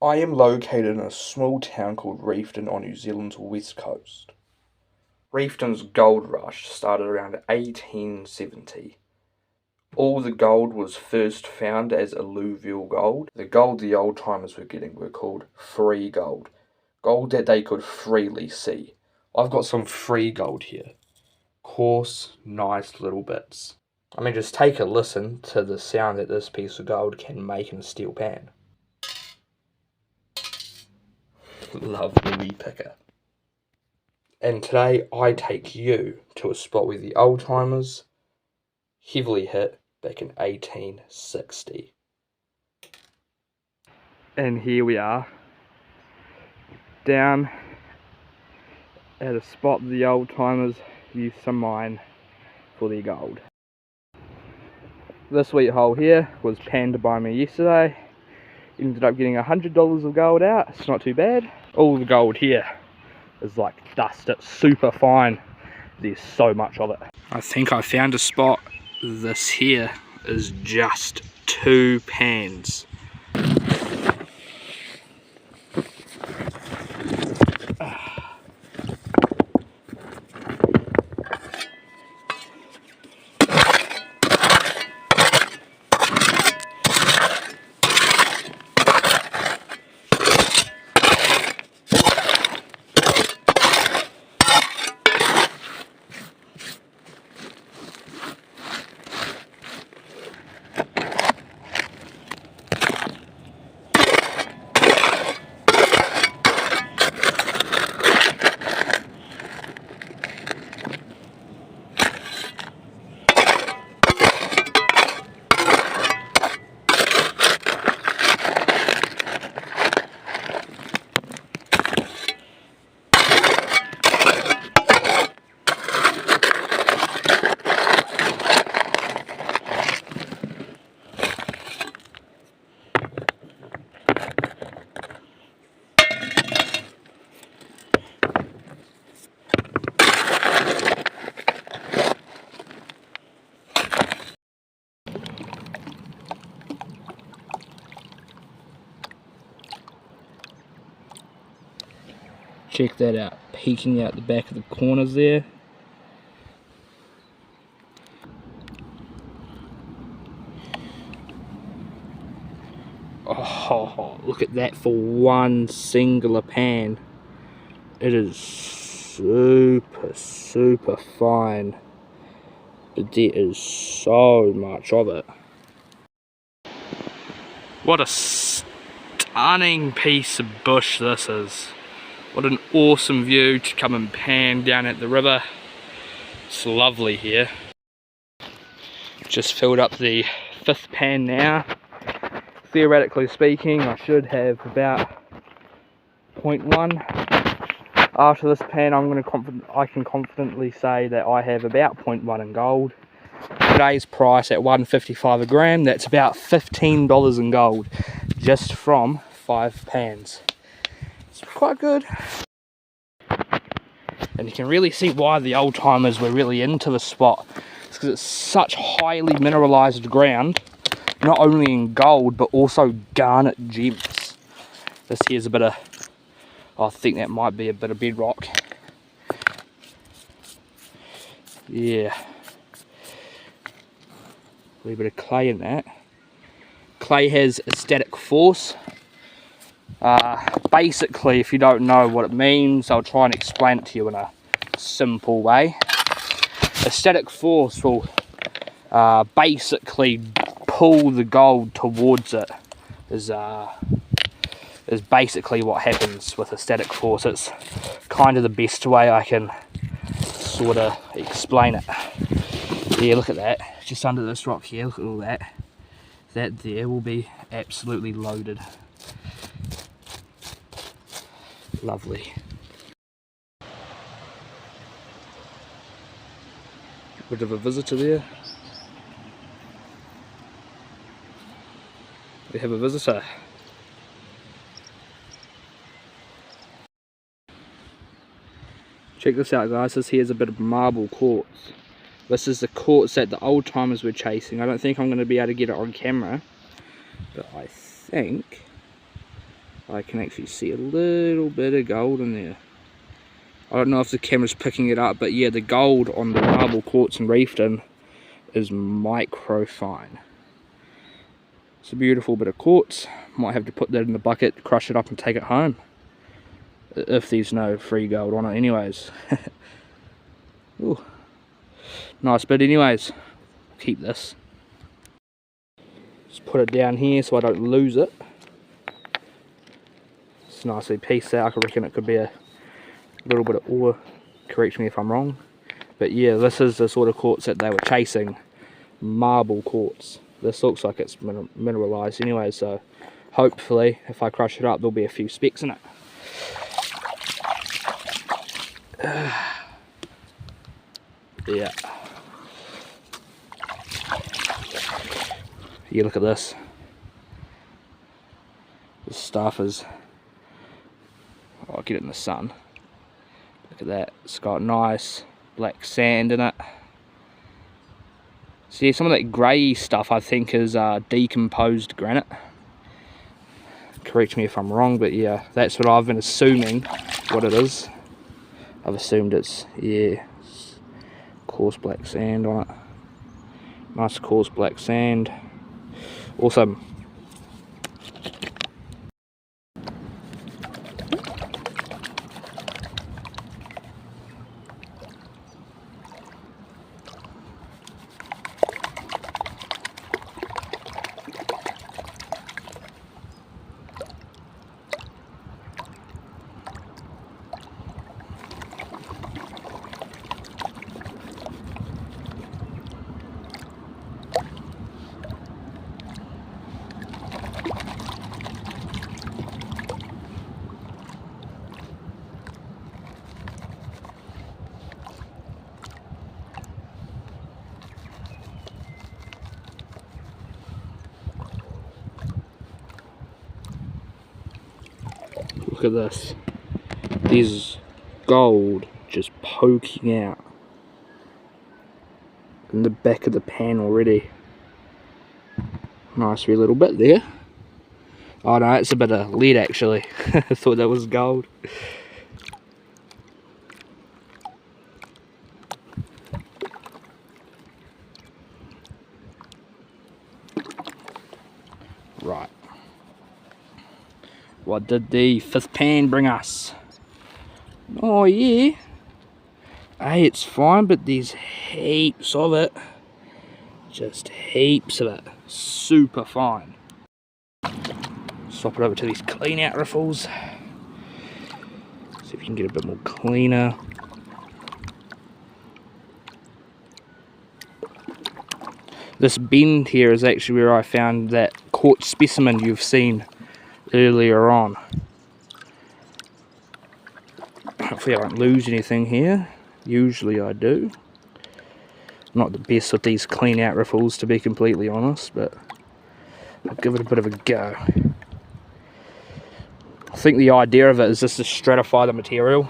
I am located in a small town called Reefton on New Zealand's west coast. Reefton's gold rush started around 1870. All the gold was first found as alluvial gold. The gold the old timers were getting were called free gold. Gold that they could freely see. I've got some free gold here. Coarse, nice little bits. I mean, just take a listen to the sound that this piece of gold can make in a steel pan. Lovely wee picker. And today I take you to a spot where the old timers heavily hit back in 1860. And here we are, down at a spot the old timers used to mine for their gold. This wheat hole here was panned by me yesterday. Ended up getting $100 of gold out. It's not too bad. All the gold here is like dust. It's super fine. There's so much of it. I think I found a spot. This here is just 2 pans. Check that out, peeking out the back of the corners there. Oh, look at that for one singular pan. It is super fine, but there is so much of it. What a stunning piece of bush this is. What an awesome view to come and pan down at the river. It's lovely here. Just filled up the 5th pan now. Theoretically speaking, I should have about 0.1. After this pan, I can confidently say that I have about 0.1 in gold. Today's price at $1.55 a gram, that's about $15 in gold, just from 5 pans. It's quite good. And you can really see why the old timers were really into the spot. It's because it's such highly mineralized ground, not only in gold but also garnet gems. This here's a bit of, I think that might be a bit of bedrock. Yeah. A wee bit of clay in that. Clay has a static force. Basically, if you don't know what it means, I'll try and explain it to you in a simple way. A static force will basically pull the gold towards it, is basically what happens with a static force. It's kind of the best way I can sort of explain it. Yeah, look at that, just under this rock here, look at all that. That there will be absolutely loaded. Lovely. Bit of a visitor there. We have a visitor. Check this out, guys. This here's a bit of marble quartz. This is the quartz that the old timers were chasing. I don't think I'm going to be able to get it on camera, but I think I can actually see a little bit of gold in there. I don't know if the camera's picking it up, but yeah, the gold on the marble, quartz and reefton is microfine. It's a beautiful bit of quartz. Might have to put that in the bucket, crush it up and take it home, if there's no free gold on it anyways. Ooh, nice bit anyways. Keep this. Just put it down here so I don't lose it. It's nicely pieced out. I reckon it could be a little bit of ore, correct me if I'm wrong, but yeah, this is the sort of quartz that they were chasing, marble quartz. This looks like it's mineralized anyway, so hopefully if I crush it up there'll be a few specks in it. Yeah, look at this. This stuff is, I'll get it in the sun. Look at that, it's got nice black sand in it. So yeah, some of that grey stuff I think is decomposed granite. Correct me if I'm wrong, but yeah, that's what I've been assuming what it is. I've assumed it's, yeah, coarse black sand on it. Nice coarse black sand. Awesome. Look at this. There's gold just poking out in the back of the pan already. Nice wee little bit there. Oh no, it's a bit of lead actually. I thought that was gold. Right. What did the fifth pan bring us? Oh yeah. Hey, it's fine, but there's heaps of it. Just heaps of it. Super fine. Swap it over to these clean out riffles. See if you can get a bit more cleaner. This bend here is actually where I found that quartz specimen you've seen earlier on. Hopefully I won't lose anything here. Usually I do. Not the best with these clean out riffles, to be completely honest, but I'll give it a bit of a go. I think the idea of it is just to stratify the material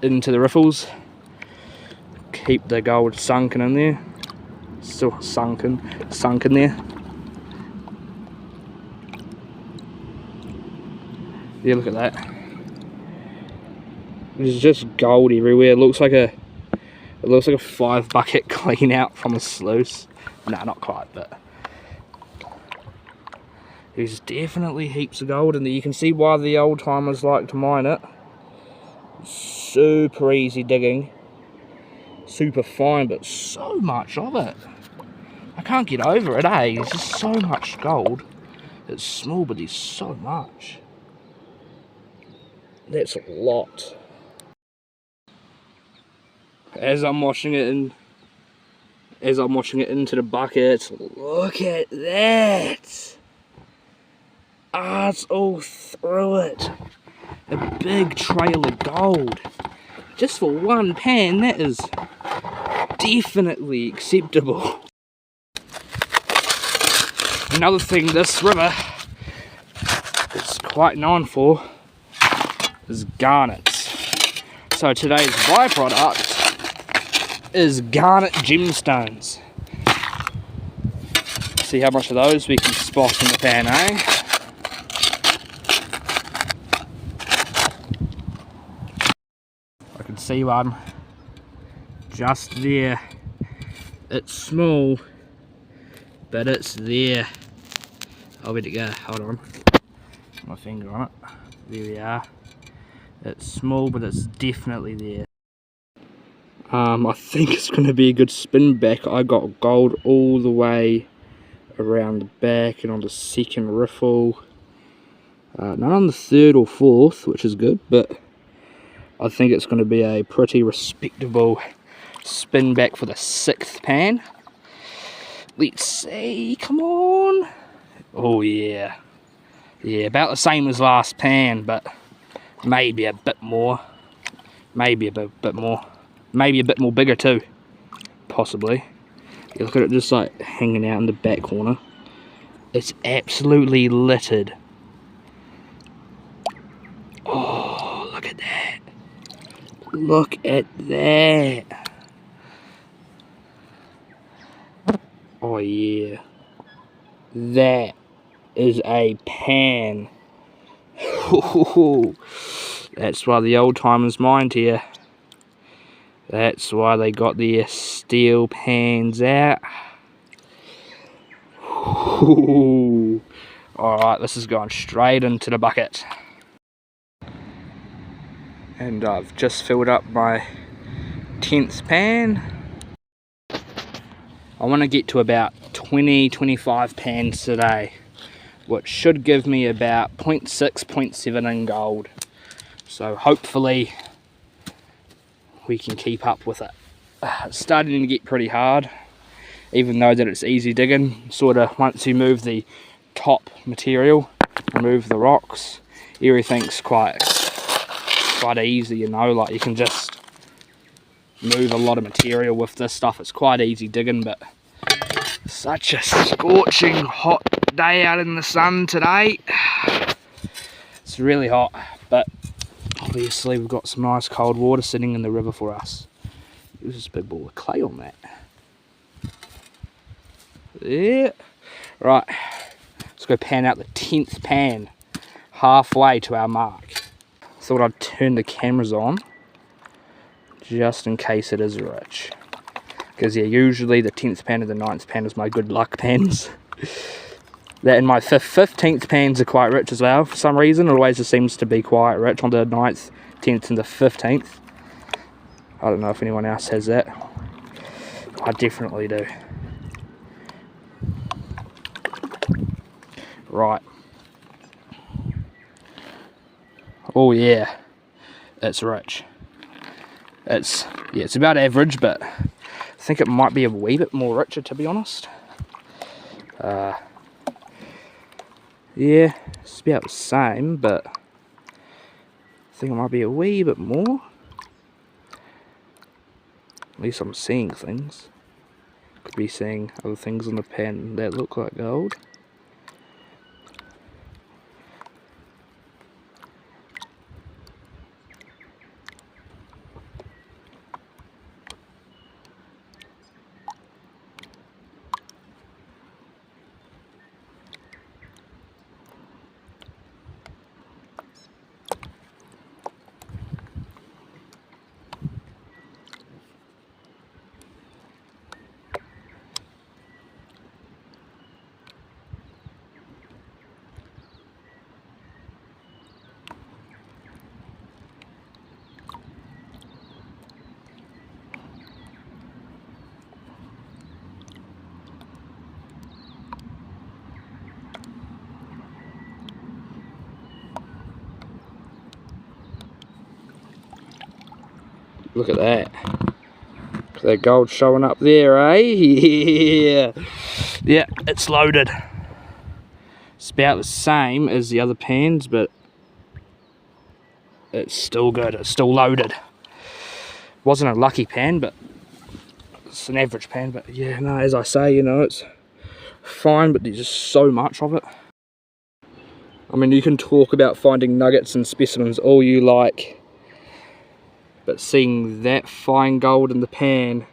into the riffles. Keep the gold sunken in there. Still sunk in there. Yeah, look at that. There's just gold everywhere. It looks like a 5 bucket clean out from a sluice. Nah, not quite, but there's definitely heaps of gold in there. You can see why the old timers like to mine it. Super easy digging, super fine, but so much of it. I can't get over it, eh? There's just so much gold. It's small, but there's so much. That's a lot. As I'm washing it into the bucket, look at that. Ah, it's all through it. A big trail of gold. Just for one pan, that is definitely acceptable. Another thing this river is quite known for is garnets. So today's byproduct is garnet gemstones. See how much of those we can spot in the pan, eh? can see one just there. It's small, but it's there. I'll let it go, hold on. My finger on it. There we are. It's small, but it's definitely there. I think it's going to be a good spin back. I got gold all the way around the back and on the second riffle. Not on the third or fourth, which is good, but I think it's going to be a pretty respectable spin back for the sixth pan. Let's see, come on. Oh yeah. Yeah, about the same as last pan, but maybe a bit more. Maybe a bit more. Maybe a bit more bigger too. Possibly. You look at it just like hanging out in the back corner. It's absolutely littered. Oh, look at that. Look at that. Oh yeah. That is a pan. That's why the Oldtimer'S mined here. That's why they got their steel pans out. Alright, this is going straight into the bucket. And I've just filled up my 10th pan. I want to get to about 20-25 pans today, which should give me about 0.6, 0.7 in gold. So hopefully we can keep up with it. It's starting to get pretty hard, even though that it's easy digging. Sort of once you move the top material, remove the rocks, everything's quite easy, you know, like you can just move a lot of material with this stuff. It's quite easy digging, but such a scorching hot day out in the sun today. It's really hot, but obviously we've got some nice cold water sitting in the river for us. There's this big ball of clay on that. Yeah. Right, let's go pan out the 10th pan, halfway to our mark. Thought I'd turn the cameras on, just in case it is rich. Because yeah, usually the 10th pan and the 9th pan is my good luck pans. That and my 15th pans are quite rich as well. For some reason, it always just seems to be quite rich on the 9th, 10th and the 15th. I don't know if anyone else has that. I definitely do. Right. Oh yeah, it's rich. It's about average, but I think it might be a wee bit more richer, to be honest. Yeah, it's about the same, but I think it might be a wee bit more. At least I'm seeing things. Could be seeing other things in the pan that look like gold. Look at that. That gold showing up there, eh? Yeah. Yeah, it's loaded. It's about the same as the other pans, but it's still good. It's still loaded. Wasn't a lucky pan, but it's an average pan. But yeah, no, as I say, you know, it's fine, but there's just so much of it. I mean, you can talk about finding nuggets and specimens all you like, but seeing that fine gold in the pan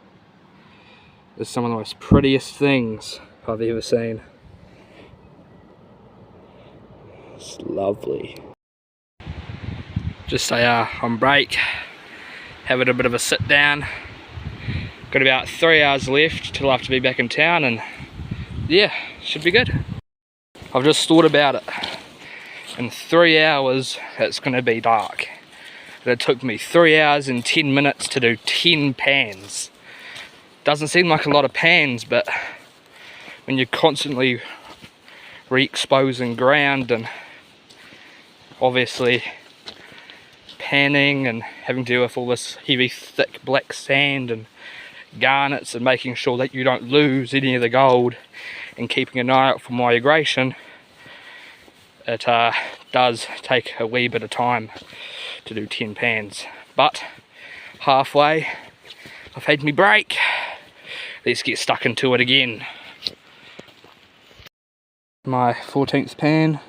is some of the most prettiest things I've ever seen. It's lovely. Just on break, having a bit of a sit down. Got about 3 hours left till I have to be back in town, and yeah, should be good. I've just thought about it. In 3 hours it's going to be dark. And it took me 3 hours and 10 minutes to do 10 pans. Doesn't seem like a lot of pans, but when you're constantly re-exposing ground and obviously panning and having to deal with all this heavy thick black sand and garnets and making sure that you don't lose any of the gold and keeping an eye out for migration, it does take a wee bit of time to do 10 pans. But halfway, I've had me break. Let's get stuck into it again. My 14th pan.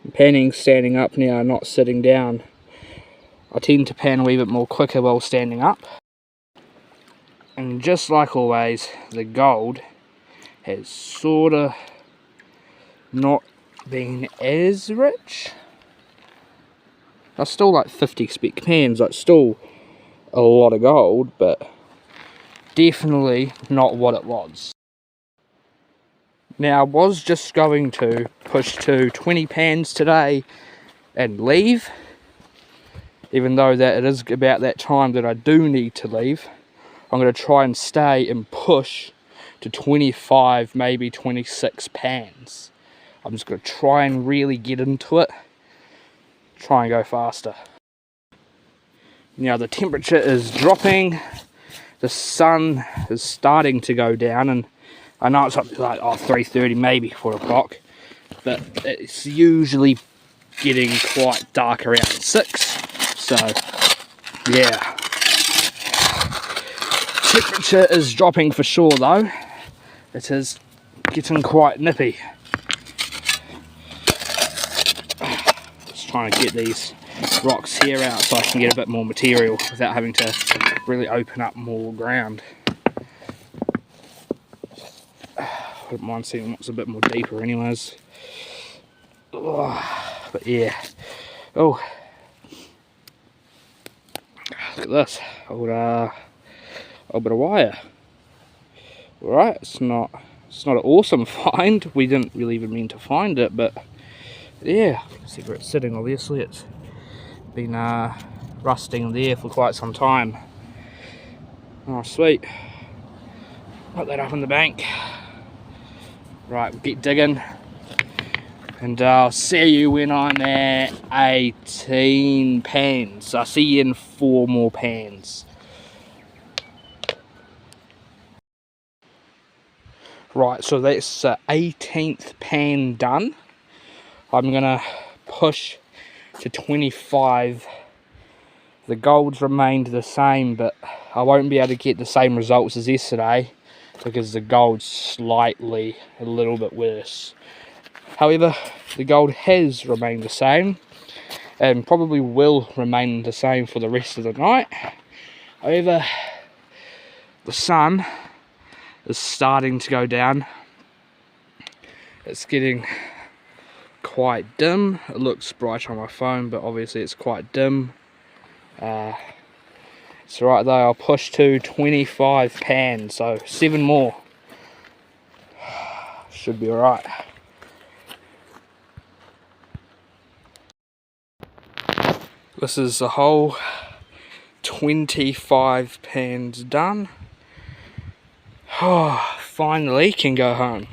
I'm panning standing up now, not sitting down. I tend to pan a wee bit more quicker while standing up. And just like always, the gold has sort of not been as rich. I still like 50 spec pans, like still a lot of gold, but definitely not what it was. Now I was just going to push to 20 pans today and leave, even though that it is about that time that I do need to leave. I'm going to try and stay and push to 25, maybe 26 pans. I'm just going to try and really get into it, try and go faster. Now the temperature is dropping, the sun is starting to go down, and I know it's up to like 3:30, maybe 4 o'clock, but it's usually getting quite dark around 6, so yeah. Temperature is dropping for sure though, it is getting quite nippy. Just trying to get these rocks here out so I can get a bit more material without having to really open up more ground. I wouldn't mind seeing what's a bit more deeper anyways. Oh, but yeah. Oh, look at this. Old bit of wire. Alright, it's not an awesome find. We didn't really even mean to find it, but yeah, see where it's sitting. Obviously it's been rusting there for quite some time. Oh sweet, put that up in the bank. Right, we'll get digging, and I'll see you when I'm at 18 pans. I'll see you in 4 more pans. Right, so that's 18th pan done. I'm gonna push to 25. The gold's remained the same, but I won't be able to get the same results as yesterday because the gold's slightly a little bit worse. However, the gold has remained the same and probably will remain the same for the rest of the night. However, the sun is starting to go down. It's getting quite dim. It looks bright on my phone, but obviously it's quite dim. It's alright though, I'll push to 25 pans, so 7 more. Should be alright. This is the whole 25 pans done. Oh, finally can go home.